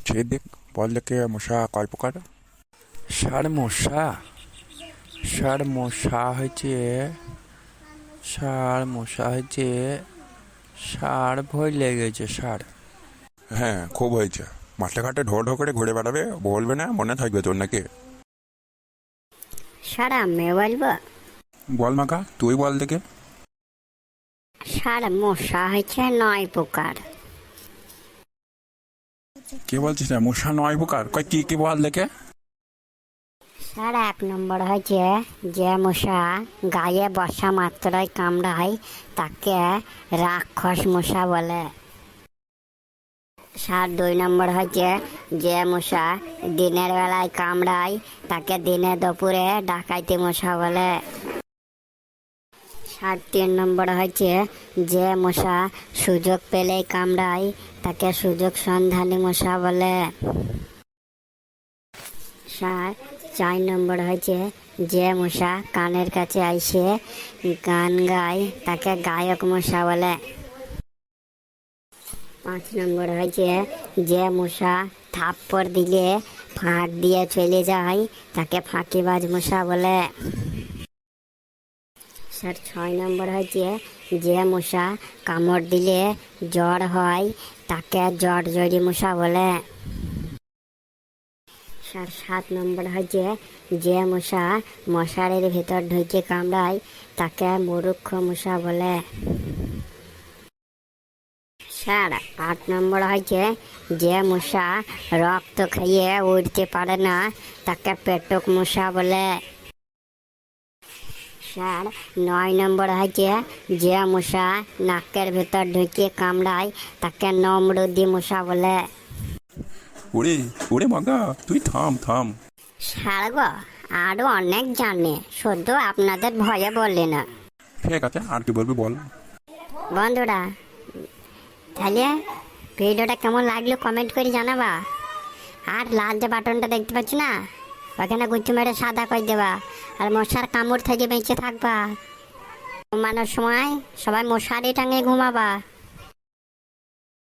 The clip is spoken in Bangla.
সে দেখ, বল দেখে মশা কয় প্রকার? ষাঁড় মশা হয়েছে ষাঁড় ভয় লেগেছে ষাঁড়। হ্যাঁ, খুব হয়েছে। মাঠে ঘাটে ঢো ঢো করে ঘুরে বেড়াবে, বলবে না, মনে থাকবে তোর নাকি? ষাঁড় আমি বলবো। বল মাকা, তুই বল দেখে। ষাঁড় মশা হয়েছে 9 প্রকার। কে বলছিস না মশা 9 প্রকার? কয় কি কি বল দেখে। ষাঁড় 1 নম্বর হয়েছে যে মশা গায়ে বসা মাত্রই কামড়ায় তাকে রাক্ষস মশা বলে। ষাঁড় 2 নম্বর হয়েছে যে মশা দিনের বেলায় কামড়ায় তাকে দিনে দুপুরে ডাকাইতে মশা বলে। ষাঁড় 3 নম্বর হয়েছে যে মশা সুযোগ পেলেই কামড়ায় তাকে সুযোগ সন্ধানী মশা বলে। ষাঁড় 4 নম্বর হয়েছে যে মশা কানের কাছে আইসে গান গায় তাকে গায়ক মশা বলে। 5 নম্বর হয়েছে যে মশা থাপ্পড় দিলে ফাঁক দিয়ে চলে যায় তাকে ফাঁকিবাজ মশা বলে। স্যার 6 নম্বর হয়েছে যে মশা কামড় দিলে জ্বর হয় তাকে জ্বর জড়ি মশা বলে। স্যার 7 নম্বর হয়েছে যে মশা মশারির ভিতর ঢুকে কামড়ায় তাকে মুরুক্ষ মশা বলে। স্যার 8 নম্বর হয়েছে যে মশা রক্ত খেয়ে উঠতে পারে না তাকে পেটক মশা বলে। স্যার 9 নম্বর হয়েছে যে মশা নাকের ভিতর ঢুকে কামড়ায় তাকে নমরুদি মশা বলে। ওরে ওরে মাকা, তুই থাম থাম। স্যার গো, আরো অনেক জানে, শুধু আপনাদের ভয়ে বললি না। ঠিক আছে, আর কি বলবি বল। বন্ধুরা, তাহলে ভিডিওটা কেমন লাগলো কমেন্ট করে জানাবা। আর লাল যে বাটনটা দেখতে পাচ্ছি না, ওখানে গুচ্ছু মেরে সাদা করে দেবা। আর মশার কামড় থেকে বেঁচে থাকবা। ঘুমানোর সময় সবাই মশারি টাঙিয়ে ঘুমাবা।